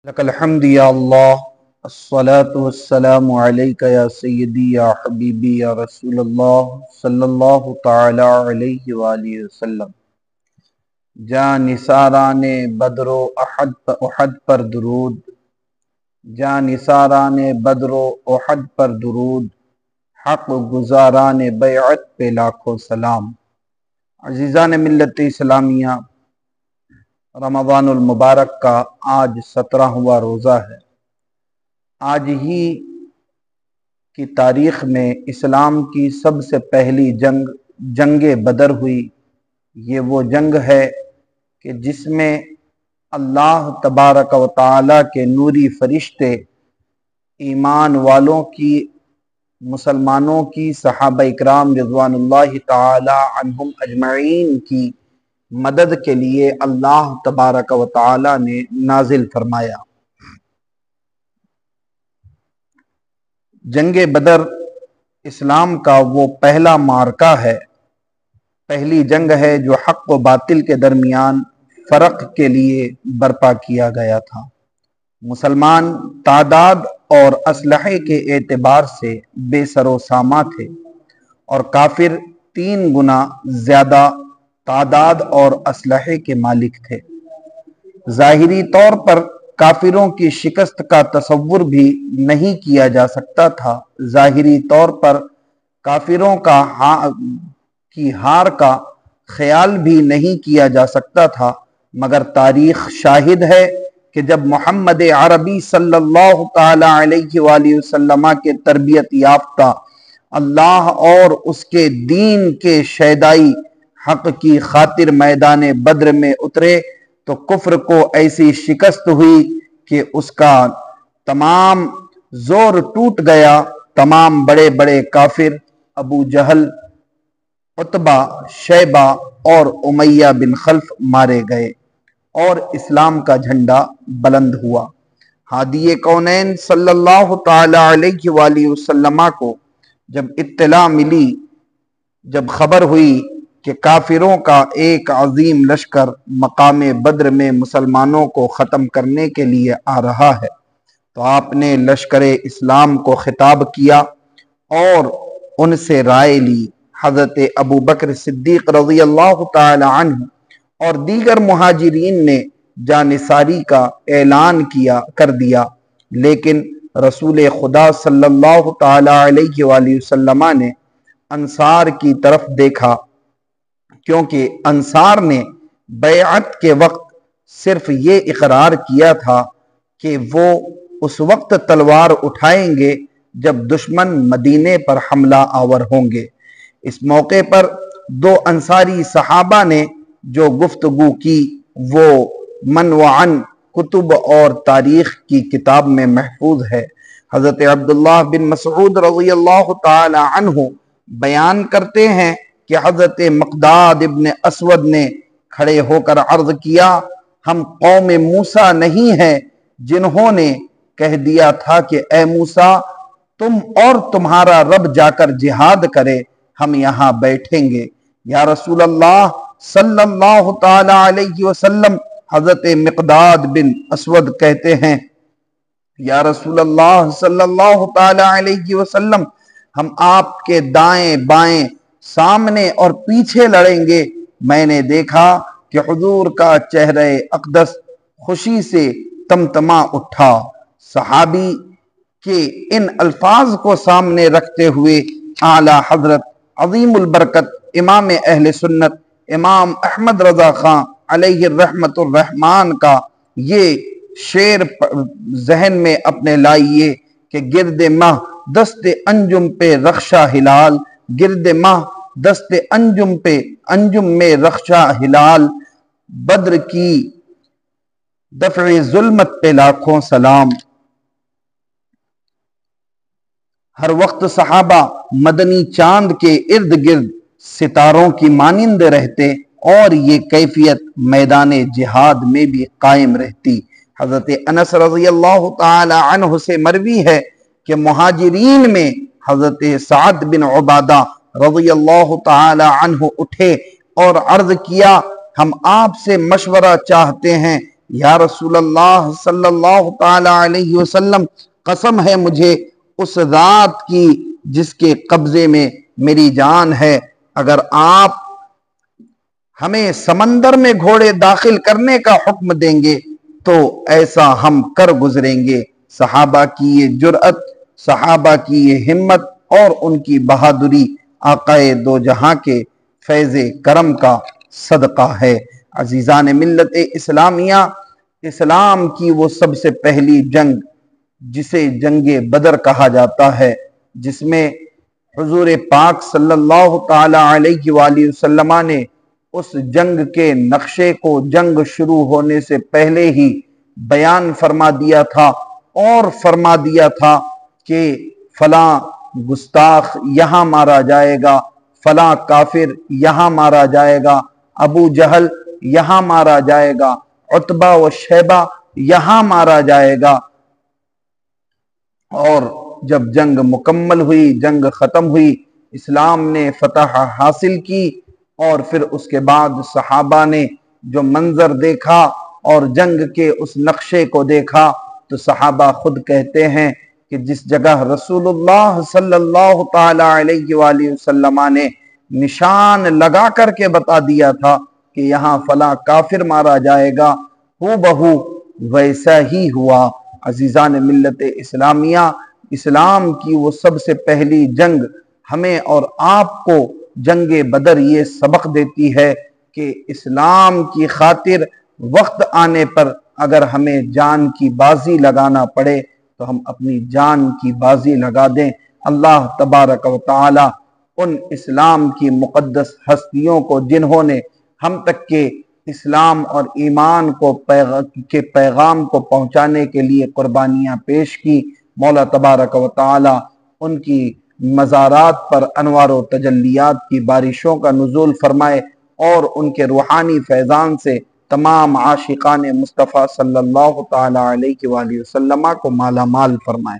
لک الحمد یا اللہ الصلاة والسلام علیک یا سیدی یا حبیبی یا رسول اللہ صلی اللہ تعالی علیہ وآلہ وسلم۔ جاں نثاران بدر و احد پر درود، جاں نثاران بدر و احد پر درود، حق گزاران بیعت پہ لاکھوں سلام۔ عزیزان ملت اسلامیہ، رمضان المبارک کا آج 17واں روزہ ہے۔ آج ہی کی تاریخ میں اسلام کی سب سے پہلی جنگ بدر ہوئی۔ یہ وہ جنگ ہے کہ جس میں اللہ تبارک و تعالی کے نوری فرشتے ایمان والوں کی، مسلمانوں کی، صحابہ اکرام رضوان اللہ تعالی عنہم اجمعین کی مدد کے لیے اللہ تبارک و تعالی نے نازل فرمایا۔ جنگ بدر اسلام کا وہ پہلا معرکہ ہے، پہلی جنگ ہے جو حق و باطل کے درمیان فرق کے لیے برپا کیا گیا تھا۔ مسلمان تعداد اور اسلحے کے اعتبار سے بے سر و ساماں تھے اور کافر 3 گنا زیادہ تعداد اور اسلحے کے مالک تھے۔ ظاہری طور پر کافروں کی شکست کا تصور بھی نہیں کیا جا سکتا تھا، ظاہری طور پر کافروں کی ہار کا خیال بھی نہیں کیا جا سکتا تھا، مگر تاریخ شاہد ہے کہ جب محمد عربی صلی اللہ تعالی علیہ وآلہ وسلم کے تربیت یافتہ اللہ اور اس کے دین کے شیدائی حق کی خاطر میدان بدر میں اترے تو کفر کو ایسی شکست ہوئی کہ اس کا تمام زور ٹوٹ گیا۔ تمام بڑے بڑے کافر ابو جہل، عتبہ، شیبہ اور امیہ بن خلف مارے گئے اور اسلام کا جھنڈا بلند ہوا۔ ہادی کونین صلی اللہ تعالی علیہ وآلہ وسلم کو جب اطلاع ملی، جب خبر ہوئی کہ کافروں کا ایک عظیم لشکر مقام بدر میں مسلمانوں کو ختم کرنے کے لیے آ رہا ہے، تو آپ نے لشکر اسلام کو خطاب کیا اور ان سے رائے لی۔ حضرت ابو بکر صدیق رضی اللہ تعالی عنہ اور دیگر مہاجرین نے جانثاری کا اعلان کر دیا، لیکن رسول خدا صلی اللہ تعالی علیہ وآلہ وسلم نے انصار کی طرف دیکھا، کیونکہ انصار نے بیعت کے وقت صرف یہ اقرار کیا تھا کہ وہ اس وقت تلوار اٹھائیں گے جب دشمن مدینے پر حملہ آور ہوں گے۔ اس موقع پر 2 انصاری صحابہ نے جو گفتگو کی وہ من وعن کتب اور تاریخ کی کتاب میں محفوظ ہے۔ حضرت عبداللہ بن مسعود رضی اللہ تعالی عنہ بیان کرتے ہیں کہ حضرت مقداد ابن اسود نے کھڑے ہو کر عرض کیا، ہم قوم موسیٰ نہیں ہیں جنہوں نے کہہ دیا تھا کہ اے موسیٰ تم اور تمہارا رب جا کر جہاد کرے، ہم یہاں بیٹھیں گے۔ یا رسول اللہ صلی اللہ تعالی علیہ وسلم، حضرت مقداد بن اسود کہتے ہیں، یا رسول اللہ صلی اللہ تعالی علیہ وسلم، ہم آپ کے دائیں بائیں، سامنے اور پیچھے لڑیں گے۔ میں نے دیکھا کہ حضور کا چہرہ اقدس خوشی سے تمتما اٹھا۔ صحابی کے ان الفاظ کو سامنے رکھتے ہوئے اعلیٰ حضرت عظیم البرکت امام اہل سنت امام احمد رضا خان علیہ الرحمت الرحمن کا یہ شعر ذہن میں اپنے لائیے کہ گرد ماہ دست انجم پہ رخشہ ہلال، گرد ماہ دست انجم میں رخشہ ہلال، بدر کی دفع ظلمت پہ لاکھوں سلام۔ ہر وقت صحابہ مدنی چاند کے ارد گرد ستاروں کی مانند رہتے اور یہ کیفیت میدان جہاد میں بھی قائم رہتی۔ حضرت انس رضی اللہ تعالی عنہ سے مروی ہے کہ مہاجرین میں حضرت سعد بن عبادہ رضی اللہ تعالی عنہ اٹھے اور عرض کیا، ہم آپ سے مشورہ چاہتے ہیں یا رسول اللہ صلی اللہ تعالی علیہ وسلم، قسم ہے مجھے اس ذات کی جس کے قبضے میں میری جان ہے، اگر آپ ہمیں سمندر میں گھوڑے داخل کرنے کا حکم دیں گے تو ایسا ہم کر گزریں گے۔ صحابہ کی یہ جرأت، صحابہ کی یہ ہمت اور ان کی بہادری آقائے دو جہاں کے فیض کرم کا صدقہ ہے۔ عزیزان ملت اسلامیہ، اسلام کی وہ سب سے پہلی جنگ جسے جنگ بدر کہا جاتا ہے، جس میں حضور پاک صلی اللہ تعالی علیہ وآلہ وسلم نے اس جنگ کے نقشے کو جنگ شروع ہونے سے پہلے ہی بیان فرما دیا تھا، اور فرما دیا تھا کہ فلاں گستاخ یہاں مارا جائے گا، فلاں کافر یہاں مارا جائے گا، ابو جہل یہاں مارا جائے گا، عتبہ و شیبہ یہاں مارا جائے گا۔ اور جب جنگ مکمل ہوئی، جنگ ختم ہوئی، اسلام نے فتح حاصل کی، اور پھر اس کے بعد صحابہ نے جو منظر دیکھا اور جنگ کے اس نقشے کو دیکھا، تو صحابہ خود کہتے ہیں کہ جس جگہ رسول اللہ صلی اللہ تعالی علیہ وآلہ وسلم نے نشان لگا کر کے بتا دیا تھا کہ یہاں فلاں کافر مارا جائے گا، ہو بہو ویسا ہی ہوا۔ عزیزان ملت اسلامیہ، اسلام کی وہ سب سے پہلی جنگ ہمیں اور آپ کو جنگ بدر یہ سبق دیتی ہے کہ اسلام کی خاطر وقت آنے پر اگر ہمیں جان کی بازی لگانا پڑے تو ہم اپنی جان کی بازی لگا دیں۔ اللہ تبارک و تعالی ان اسلام کی مقدس ہستیوں کو جنہوں نے ہم تک کے اسلام اور ایمان کے پیغام کو پہنچانے کے لیے قربانیاں پیش کی، مولا تبارک و تعالی ان کی مزارات پر انوار و تجلیات کی بارشوں کا نزول فرمائے، اور ان کے روحانی فیضان سے تمام عاشقان مصطفیٰ صلی اللہ تعالی علیہ وآلہ وسلم کو مالا مال فرمائے۔